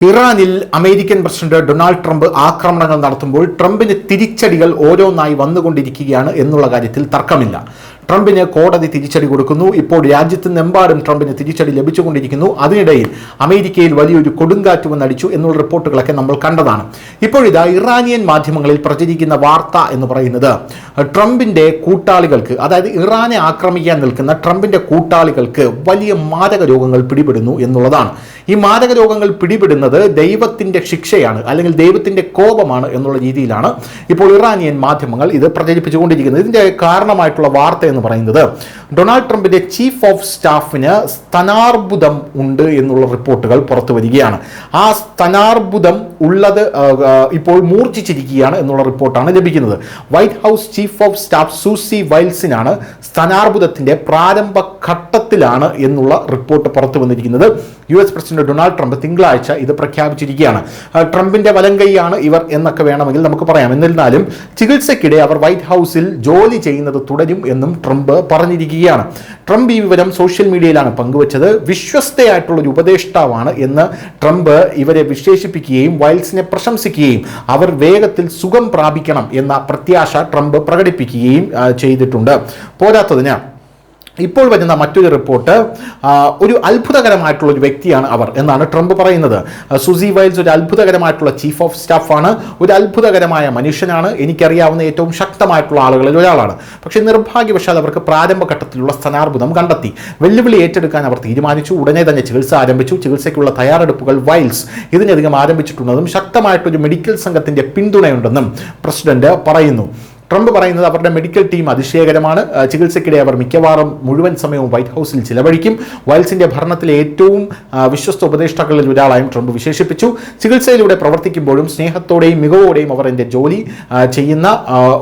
ഇറാനിൽ American president Donald Trump ആക്രമണങ്ങൾ നടത്തുമ്പോൾ ട്രംപിന് തിരിച്ചടികൾ ഓരോന്നായി വന്നുകൊണ്ടിരിക്കുകയാണ് എന്നുള്ള കാര്യത്തിൽ തർക്കമില്ല. ട്രംപിന് കോടതി തിരിച്ചടി കൊടുക്കുന്നു. ഇപ്പോൾ രാജ്യത്തിനെമ്പാടും ട്രംപിന് തിരിച്ചടി ലഭിച്ചുകൊണ്ടിരിക്കുന്നു. അതിനിടയിൽ അമേരിക്കയിൽ വലിയൊരു കൊടുങ്കാറ്റ് വന്നടിച്ചു എന്നുള്ള റിപ്പോർട്ടുകളൊക്കെ നമ്മൾ കണ്ടതാണ്. ഇപ്പോഴിതാ ഇറാനിയൻ മാധ്യമങ്ങളിൽ പ്രചരിക്കുന്ന വാർത്ത എന്ന് പറയുന്നത് ട്രംപിന്റെ കൂട്ടാളികൾക്ക്, അതായത് ഇറാനെ ആക്രമിക്കാൻ നിൽക്കുന്ന ട്രംപിന്റെ കൂട്ടാളികൾക്ക് വലിയ മാരക രോഗങ്ങൾ പിടിപെടുന്നു എന്നുള്ളതാണ്. ഈ മാരക രോഗങ്ങൾ പിടിപെടുന്നത് ദൈവത്തിന്റെ ശിക്ഷയാണ്, അല്ലെങ്കിൽ ദൈവത്തിന്റെ കോപമാണ് എന്നുള്ള രീതിയിലാണ് ഇപ്പോൾ ഇറാനിയൻ മാധ്യമങ്ങൾ ഇത് പ്രചരിപ്പിച്ചുകൊണ്ടിരിക്കുന്നത്. ഇതിന്റെ കാരണമായിട്ടുള്ള വാർത്ത എന്ന് പറയുന്നത് ഡൊണാൾഡ് ട്രംപിന്റെ ചീഫ് ഓഫ് സ്റ്റാഫിന് സ്തനാർബുദം ഉണ്ട് എന്നുള്ള റിപ്പോർട്ടുകൾ പുറത്തു വരികയാണ്. ആ സ്തനാർബുദം ഉള്ളത് ഇപ്പോൾ മൂർച്ഛിച്ചിരിക്കുകയാണ് എന്നുള്ള റിപ്പോർട്ടാണ് ലഭിക്കുന്നത്. White House chief of staff Susie വൈൽസിനാണ് സ്തനാർബുദത്തിന്റെ പ്രാരംഭ ഘട്ടത്തിലാണ് എന്നുള്ള റിപ്പോർട്ട് പുറത്തു വന്നിരിക്കുന്നത്. US പ്രസിഡന്റ് ഡൊണാൾഡ് ട്രംപ് തിങ്കളാഴ്ച ഇത് പ്രഖ്യാപിച്ചിരിക്കുകയാണ്. ട്രംപിന്റെ വലങ്കൈയാണ് ഇവർ എന്നൊക്കെ വേണമെങ്കിൽ നമുക്ക് പറയാം. എന്നിരുന്നാലും ചികിത്സയ്ക്കിടെ അവർ വൈറ്റ് ഹൗസിൽ ജോലി ചെയ്യുന്നത് തുടരും എന്നും ട്രംപ് പറഞ്ഞിരിക്കുകയാണ്. ട്രംപ് ഈ വിവരം സോഷ്യൽ മീഡിയയിലാണ് പങ്കുവച്ചത്. വിശ്വസ്തയായിട്ടുള്ള ഒരു ഉപദേഷ്ടാവാണ് എന്ന് ട്രംപ് ഇവരെ വിശേഷിപ്പിക്കുകയും വൈൽസിനെ പ്രശംസിക്കുകയും അവർ വേഗത്തിൽ സുഖം പ്രാപിക്കണം എന്ന പ്രത്യാശ ട്രംപ് പ്രകടിപ്പിക്കുകയും ചെയ്തിട്ടുണ്ട്. പോരാത്തതിന് ഇപ്പോൾ വരുന്ന മറ്റൊരു റിപ്പോർട്ട്, ഒരു അത്ഭുതകരമായിട്ടുള്ള ഒരു വ്യക്തിയാണ് അവർ എന്നാണ് ട്രംപ് പറയുന്നത്. സൂസി വൈൽസ് ഒരു അത്ഭുതകരമായിട്ടുള്ള ചീഫ് ഓഫ് സ്റ്റാഫാണ്, ഒരു അത്ഭുതകരമായ മനുഷ്യനാണ്, എനിക്കറിയാവുന്ന ഏറ്റവും ശക്തമായിട്ടുള്ള ആളുകളിൽ ഒരാളാണ്. പക്ഷേ നിർഭാഗ്യവശാൽ അവർക്ക് പ്രാരംഭഘട്ടത്തിലുള്ള സ്തനാർബുദം കണ്ടെത്തി. വെല്ലുവിളി ഏറ്റെടുക്കാൻ അവർ തീരുമാനിച്ചു. ഉടനെ തന്നെ ചികിത്സ ആരംഭിച്ചു. ചികിത്സയ്ക്കുള്ള തയ്യാറെടുപ്പുകൾ വൈൽസ് ഇതിനധികം ആരംഭിച്ചിട്ടുണ്ടെന്നും ശക്തമായിട്ടൊരു മെഡിക്കൽ സംഘത്തിന്റെ പിന്തുണയുണ്ടെന്നും പ്രസിഡന്റ് പറയുന്നു. ട്രംപ് പറയുന്നത് അവരുടെ മെഡിക്കൽ ടീം അതിശയകരമാണ്. ചികിത്സയ്ക്കിടെ അവർ മിക്കവാറും മുഴുവൻ സമയവും വൈറ്റ് ഹൗസിൽ ചിലവഴിക്കും. വൈൽസിന്റെ ഭരണത്തിലെ ഏറ്റവും വിശ്വസ്ത ഉപദേഷ്ടാക്കളിൽ ഒരാളായും ട്രംപ് വിശേഷിപ്പിച്ചു. ചികിത്സയിലൂടെ പ്രവർത്തിക്കുമ്പോഴും സ്നേഹത്തോടെയും മികവോടെയും അവർ എൻ്റെ ജോലി ചെയ്യുന്ന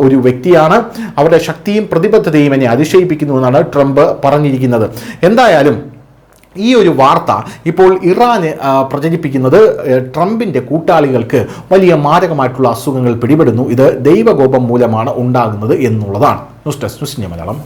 ഒരു വ്യക്തിയാണ്. അവരുടെ ശക്തിയും പ്രതിബദ്ധതയും എന്നെ അതിശയിപ്പിക്കുന്നുവെന്നാണ് ട്രംപ് പറഞ്ഞിരിക്കുന്നത്. എന്തായാലും ഈ ഒരു വാർത്ത ഇപ്പോൾ ഇറാന് പ്രചരിപ്പിക്കുന്നത് ട്രംപിന്റെ കൂട്ടാളികൾക്ക് വലിയ മാരകമായിട്ടുള്ള അസുഖങ്ങൾ പിടിപെടുന്നു, ഇത് ദൈവകോപം മൂലമാണ് ഉണ്ടാകുന്നത് എന്നുള്ളതാണ്. News desk news India Malayalam.